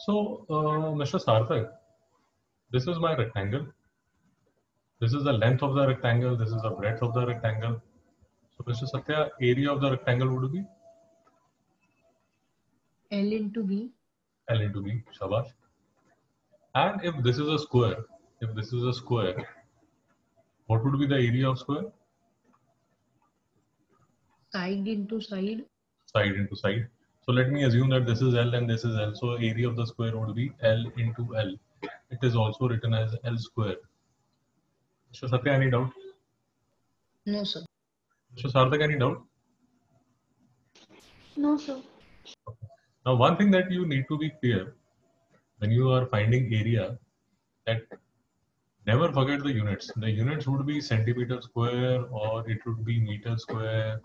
So, Mr. Sarthak, this is my rectangle. This is the length of the rectangle. This is the breadth of the rectangle. So, Mr. Satya, area of the rectangle would be L into B. L into B. Shabash. And if this is a square, what would be the area of square? Side into side. Side into side. So let me assume that this is L and this is L. So area of the square would be L into L. It is also written as L square. Mr. Satya, any doubt? No, sir. Mr. Sarthak, any doubt? No, sir. Okay. Now, one thing that you need to be clear when you are finding area, that never forget the units. The units would be centimeter square or it would be meter square.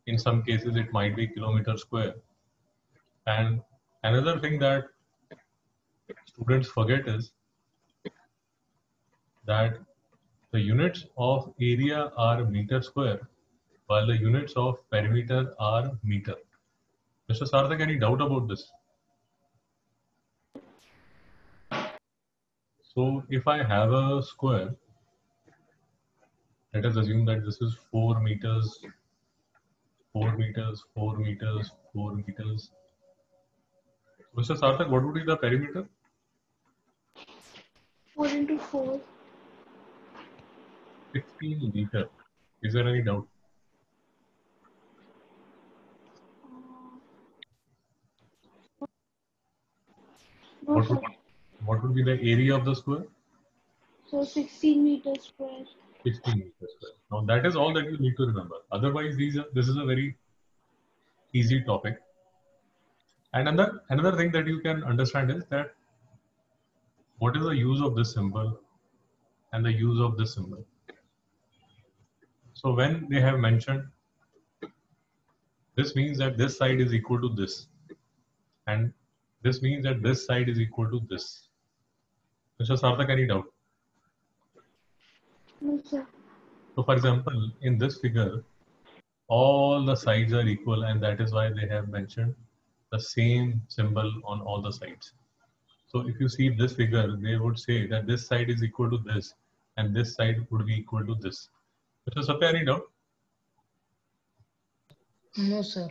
In some cases, it might be kilometer square. And another thing that students forget is that the units of area are meter square, while the units of perimeter are meter. Mr. Sarthak, any doubt about this? So if I have a square, let us assume that this is 4 meters, 4 meters, 4 meters, 4 meters. Mr. Sarthak, what would be the perimeter? 4 into 4. 16 meter. Is there any doubt? No, sir. What would be the area of the square? So 16 meters square. 16 meters square. Now that is all that you need to remember. Otherwise, this is a very easy topic. And another thing that you can understand is that what is the use of this symbol and the use of this symbol. So when they have mentioned, this means that this side is equal to this, and this means that this side is equal to this. Mr. Sarthak, any doubt? No, sir. So for example, in this figure, all the sides are equal, and that is why they have mentioned the same symbol on all the sides. So if you see this figure, they would say that this side is equal to this, and this side would be equal to this. Mr. Satya, any doubt? No, sir.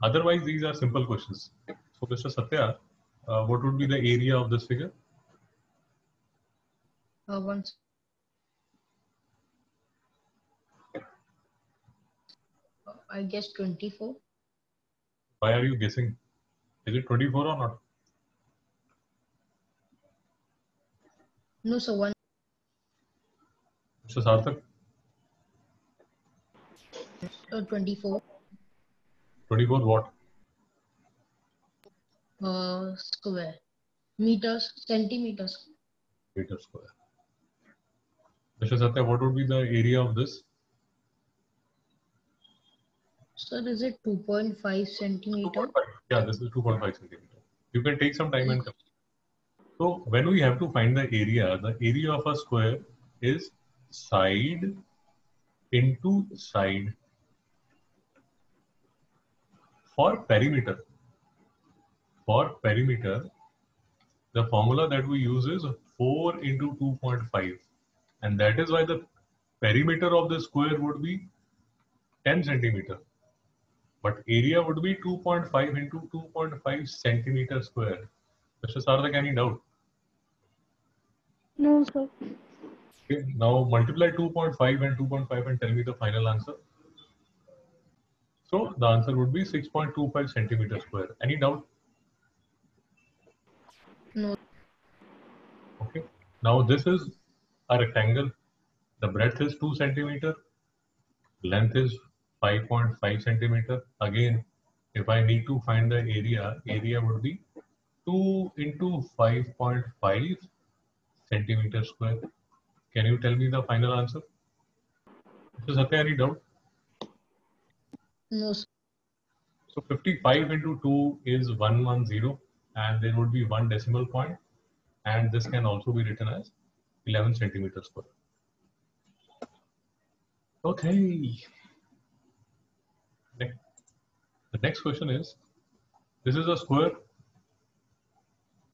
Otherwise, these are simple questions. So Mr. Satya, what would be the area of this figure? Once. I guess 24. Why are you guessing? Is it 24 or not? No, sir. 1. Mr. Sarthak? 24. 24 what? Square. Meters, centimeters. Meter square. Mr. Satya, what would be the area of this? Sir, is it 2.5 centimeter? 2.5. Yeah, this is 2.5 centimeter. You can take some time and come. So when we have to find the area of a square is side into side. For perimeter, the formula that we use is 4 into 2.5, and that is why the perimeter of the square would be 10 centimeter, but area would be 2.5 into 2.5 centimeter square. Mr. Sarthak, any doubt? No, sir. Okay, now multiply 2.5 and 2.5 and tell me the final answer. So the answer would be 6.25 centimeter square. Any doubt? No. Okay. Now this is a rectangle. The breadth is 2 centimeter. Length is 5.5 centimeter. Again, if I need to find the area would be 2 into 5.5 centimeter square. Can you tell me the final answer? Mr. Satya, any doubt? No, sir. So 55 into 2 is 110, and there would be one decimal point, and this can also be written as 11 centimeter square. Okay. The next question is, this is a square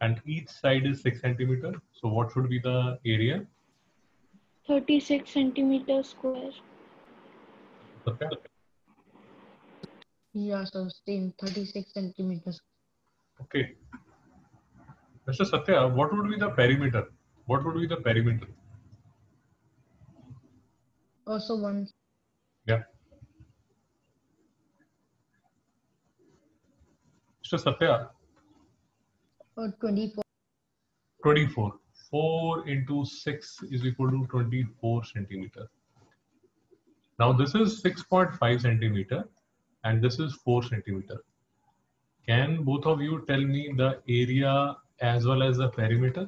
and each side is 6 centimeter. So what should be the area? 36 centimeters square. Satya? Yeah, so same 36 centimeters. Okay. Mr. Satya, what would be the perimeter? What would be the perimeter? Also one Yeah. Mr. Satya, 24. 24. 4 into 6 is equal to 24 centimeter. Now this is 6.5 centimeter and this is 4 centimeter. Can both of you tell me the area as well as the perimeter?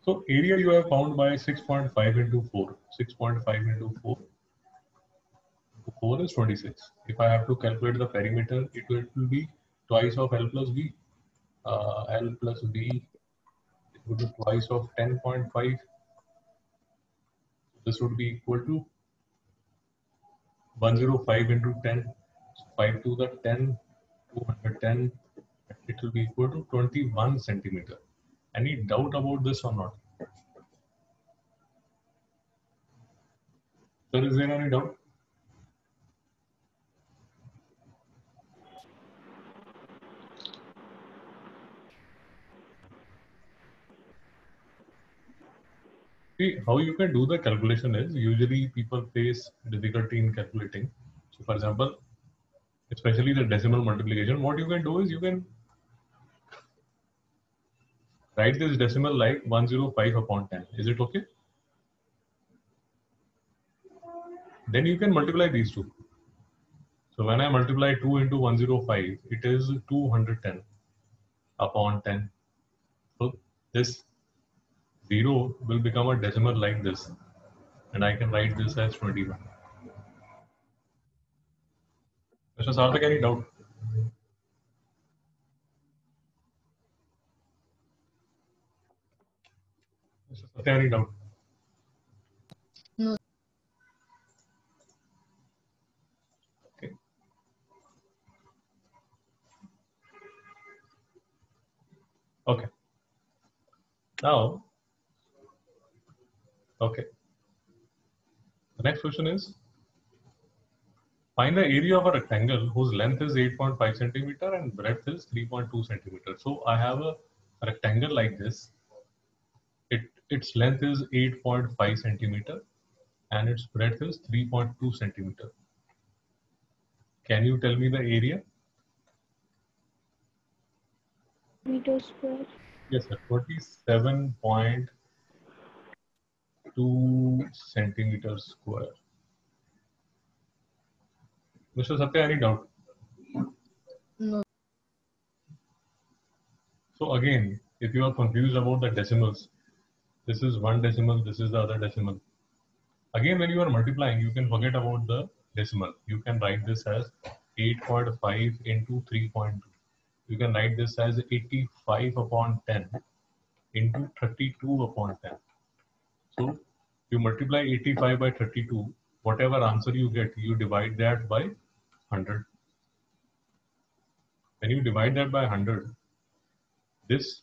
So area you have found by 6.5 into 4. 6.5 into 4. 4 is 26. If I have to calculate the perimeter, it will be twice of L plus B. L plus B would be twice of 10.5. This would be equal to 105 into 10. 5 to the 10, 210. It will be equal to 21 centimeter. Any doubt about this or not? Sir, is there any doubt? See, how you can do the calculation is usually people face difficulty in calculating. So, for example, especially the decimal multiplication, what you can do is you can write this decimal like 105 upon 10. Is it okay? Then you can multiply these two. So when I multiply 2 into 105, it is 210 upon 10. So this 0 will become a decimal like this. And I can write this as 21. Mr. Sarthak, any doubt? Mr. Satya, any doubt? No. Okay. Okay. Now, okay. The next question is, find the area of a rectangle whose length is 8.5 centimeter and breadth is 3.2 centimeter. So I have a rectangle like this. Its length is 8.5 centimeter and its breadth is 3.2 centimeter. Can you tell me the area? Meters square. Yes, sir. 27.2 centimeters square. Mr. Satya, any doubt? No. So again, if you are confused about the decimals, this is one decimal, this is the other decimal. Again, when you are multiplying, you can forget about the decimal. You can write this as 8.5 into 3.2. You can write this as 85 upon 10 into 32 upon 10. So you multiply 85 by 32, whatever answer you get, you divide that by 100. When you divide that by 100, this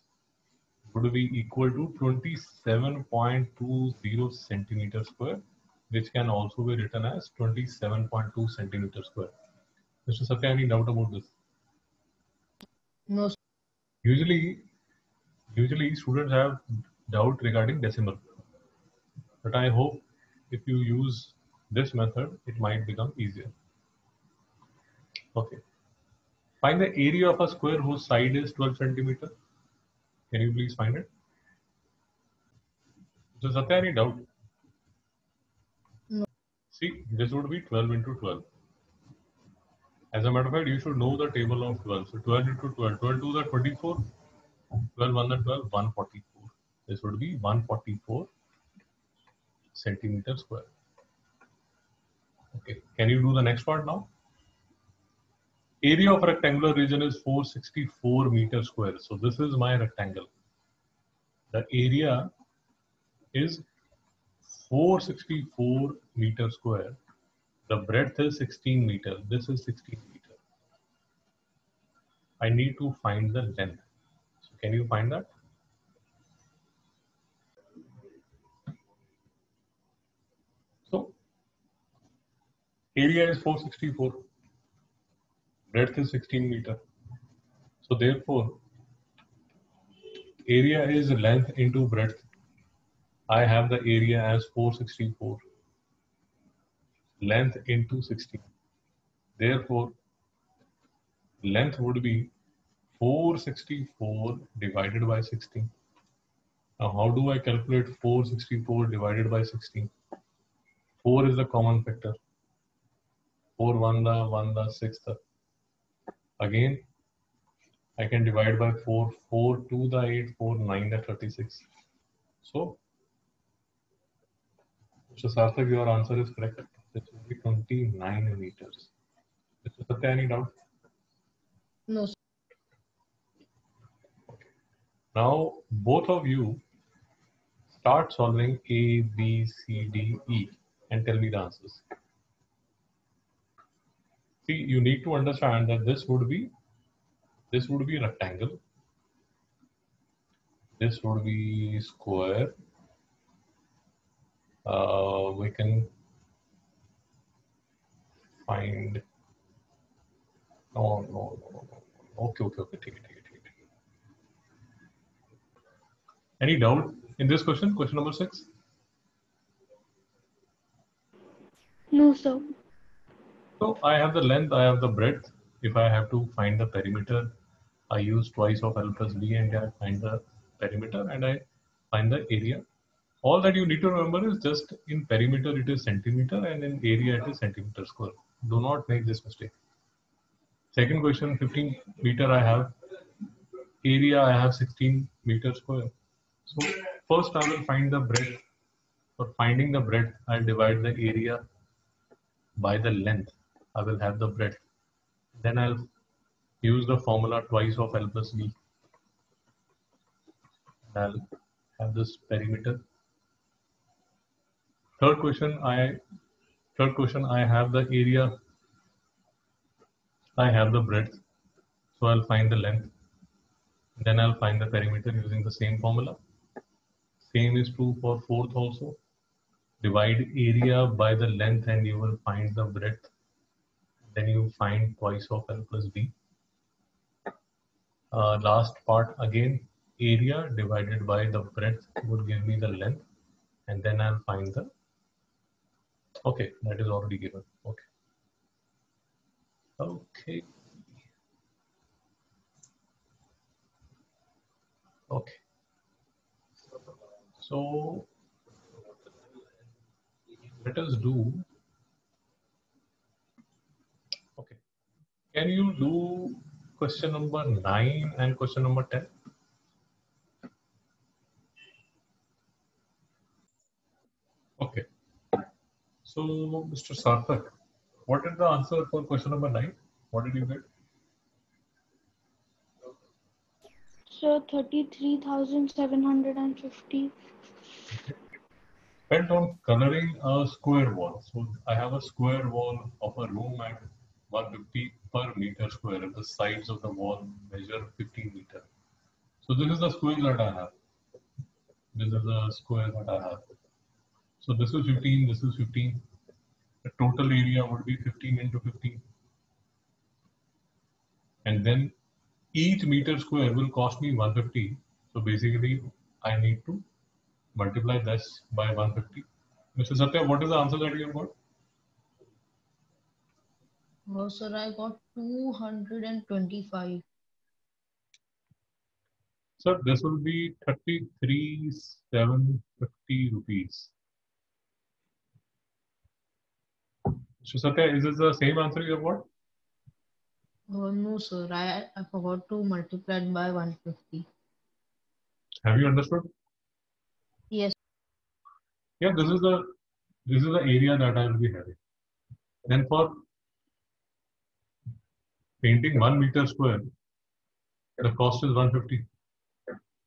would be equal to 27.20 centimeter square, which can also be written as 27.2 centimeter square. Mr. Satya, any doubt about this? No. Usually students have doubt regarding decimal, but I hope if you use this method, it might become easier. Okay. Find the area of a square whose side is 12 centimeter. Can you please find it? So Satya, any doubt? No. See, this would be 12 into 12. As a matter of fact, you should know the table of 12. So 12 into 12, 12 to the 24, 12 1 the 12, 144. This would be 144 centimeter square. Okay, can you do the next part now? Area of rectangular region is 464 meters square. So this is my rectangle. The area is 464 meters square. The breadth is 16 meter. This is 16 meter. I need to find the length. So can you find that? So area is 464, breadth is 16 meter. So therefore, area is length into breadth. I have the area as 464, length into 16. Therefore, length would be 464 divided by 16. Now, how do I calculate 464 divided by 16? 4 is the common factor. 4 1 the 1 the 6 the. Again, I can divide by 4. 4 2 the 8, 4 9 the 36. So, Mr. Sarthak, your answer is correct. This will be 29 meters. Mr. Satya, any doubt? No, sir. Now, both of you start solving A, B, C, D, E and tell me the answers. See, you need to understand that this would be rectangle, this would be square. We can find no. Okay. Take it. Any doubt in this question? Question number 6. No, sir. So I have the length, I have the breadth. If I have to find the perimeter, I use twice of L plus B and I find the perimeter and I find the area. All that you need to remember is just in perimeter it is centimeter and in area it is centimeter square. Do not make this mistake. Second question, 15 meter I have, area I have 16 meter square. So first I will find the breadth. For finding the breadth, I'll divide the area by the length. I will have the breadth. Then I'll use the formula twice of L plus B. I'll have this perimeter. Third question, I have the area, I have the breadth, so I'll find the length. Then I'll find the perimeter using the same formula. Same is true for fourth also. Divide area by the length and you will find the breadth. Then you find twice of L plus B. Last part again, area divided by the breadth would give me the length, and then I'll find the, okay, that is already given. Okay. So let us do, okay. Can you do question number 9 and question number 10? Okay. So, Mr. Sarthak, what is the answer for question number 9? What did you get? Sir, 33,750. Spent on coloring a square wall. So I have a square wall of a room at 150 per meter square, and the sides of the wall measure 15 meter. So this is the square that I have. This is the square that I have. So this is 15, this is 15. The total area would be 15 into 15. And then each meter square will cost me 150. So basically, I need to multiply this by 150. Mr. Satya, what is the answer that you have got? No, sir, I got 225. Sir, this will be 33,750 rupees. Mr. Satya, is this the same answer you have got? No, sir, I forgot to multiply it by 150. Have you understood? Yes. Yeah, this is the area that I will be having. Then for painting 1 meter square, the cost is 150.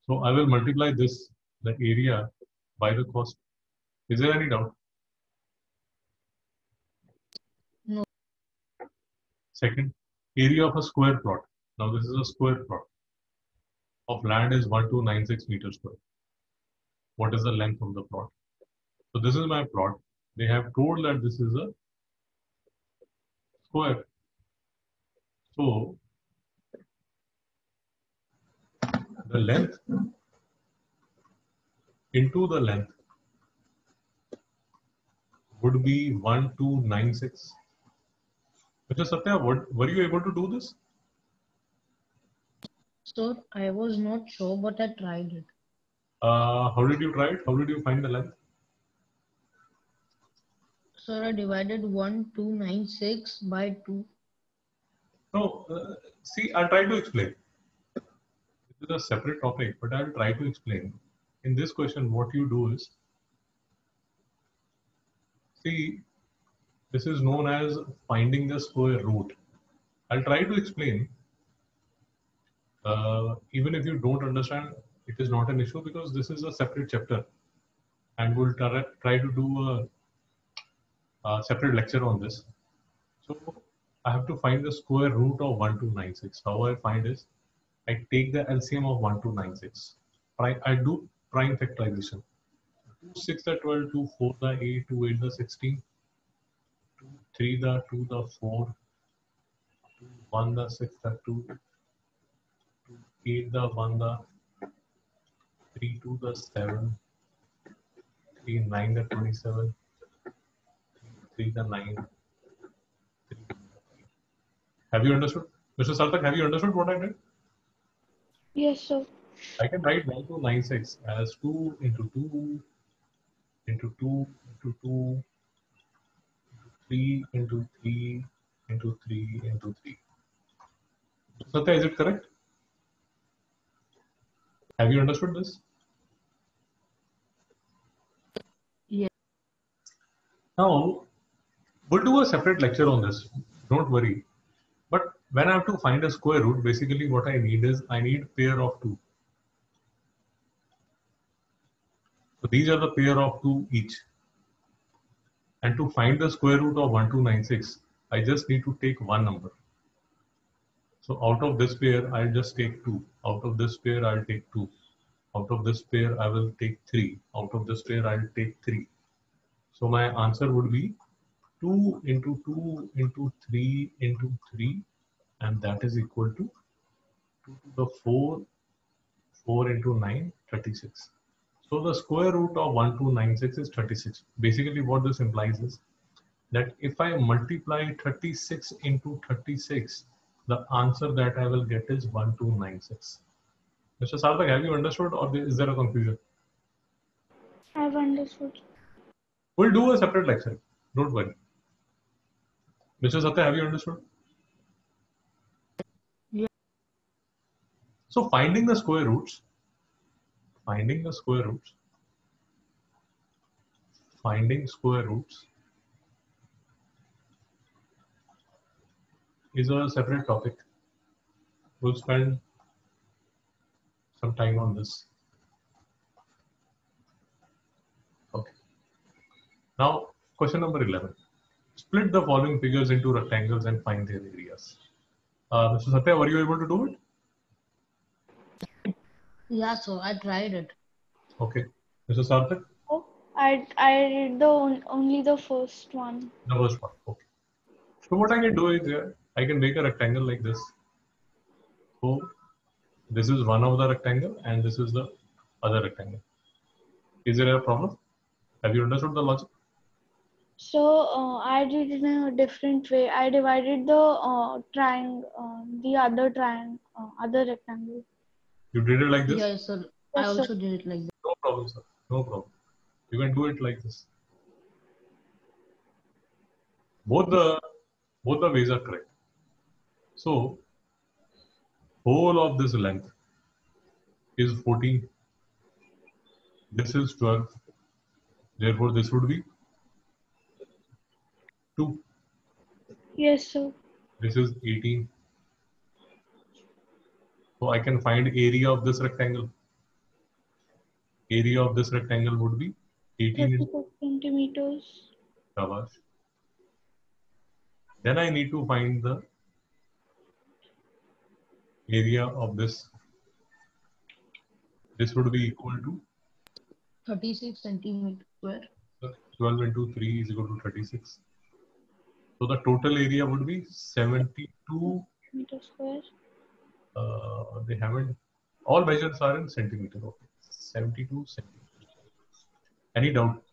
So I will multiply this, the area, by the cost. Is there any doubt? No. Second, area of a square plot. Now this is a square plot of land is 1296 meters square. What is the length of the plot? So this is my plot. They have told that this is a square. So the length into the length would be 1296. Mr. Satya, were you able to do this? Sir, I was not sure, but I tried it. How did you try it? How did you find the length? Sir, I divided 1296 by 2. No, see, I'll try to explain. This is a separate topic, but I'll try to explain. In this question, what you do is, see, this is known as finding the square root. I'll try to explain. Even if you don't understand, it is not an issue because this is a separate chapter, and we'll try to do a separate lecture on this. So I have to find the square root of 1296. How I find is, I take the LCM of 1296. I do prime factorization. 2 6 the 12, 2 4 the 8, 2 8 the 16, 2 3 the 2 the 4, 2 1 the 6 the 2, 2 8 the 1 the 3 2 the 7, 3 9 the 27, 3 the 9. 3. Have you understood? Mr. Sarthak, have you understood what I did? Yes, sir. I can write 1296 as 2 into 2 into 2 into 2 3 into 3 into 3 into 3. Satya, is it correct? Have you understood this? Yes. Now, we'll do a separate lecture on this. Don't worry. But when I have to find a square root, basically what I need is I need pair of 2. So these are the pair of 2 each. And to find the square root of 1296, I just need to take one number. So out of this pair, I'll just take 2. Out of this pair, I'll take 2. Out of this pair, I will take 3. Out of this pair, I'll take 3. So my answer would be 2 into 2 into 3 into 3, and that is equal to 2 to the 4, 4 into 9, 36. So the square root of 1296 is 36. Basically what this implies is that if I multiply 36 into 36, the answer that I will get is 1296. Mr. Sarthak, have you understood or is there a confusion? I've understood. We'll do a separate lecture. Don't worry. Mr. Satya, have you understood? Yeah. So finding the square roots, finding square roots is a separate topic. We'll spend some time on this. Okay. Now, question number 11. Split the following figures into rectangles and find their areas. Mr. Satya, were you able to do it? Yeah, so I tried it. Okay. Mr. Sarthak? Oh, I did only the first one. The first one. Okay. So what I can do is I can make a rectangle like this. So this is one of the rectangle and this is the other rectangle. Is there a problem? Have you understood the logic? So I did it in a different way. I divided the the other other rectangle. You did it like this? Yes, sir. I Yes, sir. also did it like that. No problem, sir. No problem. You can do it like this. Both the ways are correct. So whole of this length is 14. This is 12. Therefore, this would be 2. Yes, sir. This is 18. So I can find area of this rectangle. Area of this rectangle would be 18 into 36 centimeters. Shabash. Then I need to find the area of this would be equal to 36 centimeter square. 12 into 3 is equal to 36. So the total area would be 72. Meter square. They haven't. All measures are in centimeter. Okay. 72 centimeters. Any doubt?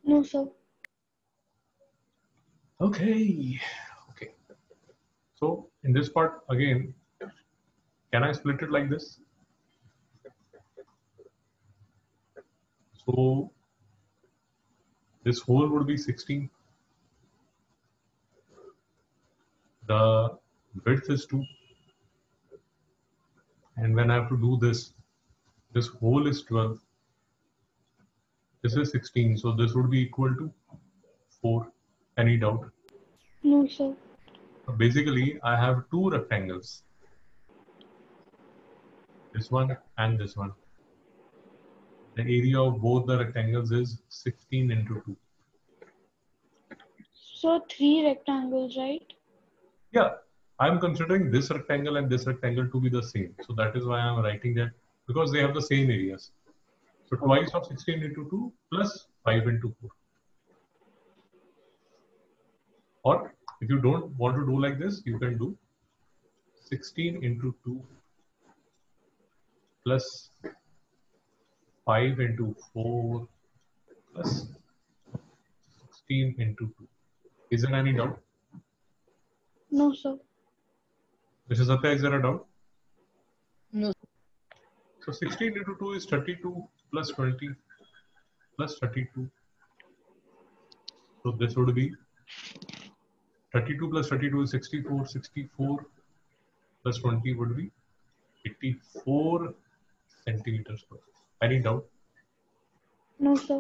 No, sir. Okay. Okay. So in this part again, can I split it like this? So this whole would be 16. The width is 2. And when I have to do this whole is 12. This is 16. So this would be equal to 4. Any doubt? No, sir. Basically, I have two rectangles. This one and this one. The area of both the rectangles is 16 into 2. So 3 rectangles, right? Yeah, I'm considering this rectangle and this rectangle to be the same. So that is why I'm writing that, because they have the same areas. So twice of 16 into 2 plus 5 into 4. Or if you don't want to do like this, you can do 16 into 2 plus 5 into 4 plus 16 into 2. Is there any doubt? No, sir. Mr. Satya, is there a doubt? No. So 16 into 2 is 32 plus 20 plus 32. So this would be 32 plus 32 is 64. 64 plus 20 would be 84 centimeters square. Any doubt? No, sir.